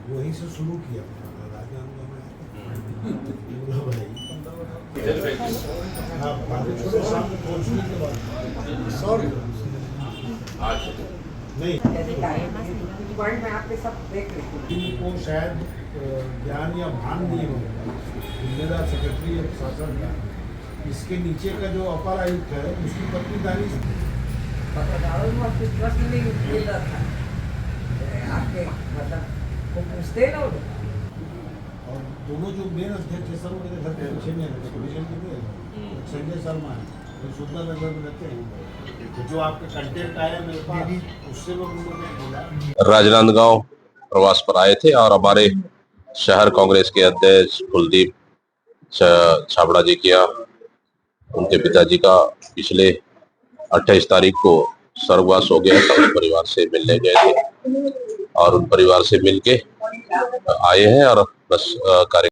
वहीं से शुरू किया राजनांदगांव में छोटे शाम को पहुंचने के बाद सॉरी नहीं पॉइंट में आपके सब देख रहे इनको शायद ज्ञान या भान नहीं होगा जिम्मेदार सेक्रेटरी शासन का इसके नीचे का जो अपर आयुक्त है उसकी पत्नी दानिश पत्रकारों को आपके प्रश्न नहीं मिल रहा था आपके मतलब को पूछते ना वो और दोनों जो मेन अध्यक्ष है सर वो मेरे घर के पीछे में है संजय शर्मा है वो सुंदर नगर में रहते हैं तो जो आपके कंटेंट आया मेरे पास उससे मैं उन्होंने बोला राजनांदगांव प्रवास पर आए थे और हमारे शहर कांग्रेस के अध्यक्ष कुलदीप छाबड़ा जी किया उनके पिताजी का पिछले 28 तारीख को स्वर्गवास हो गया था। उस परिवार से मिलने गए थे और उन परिवार से मिलके आए हैं और बस कार्य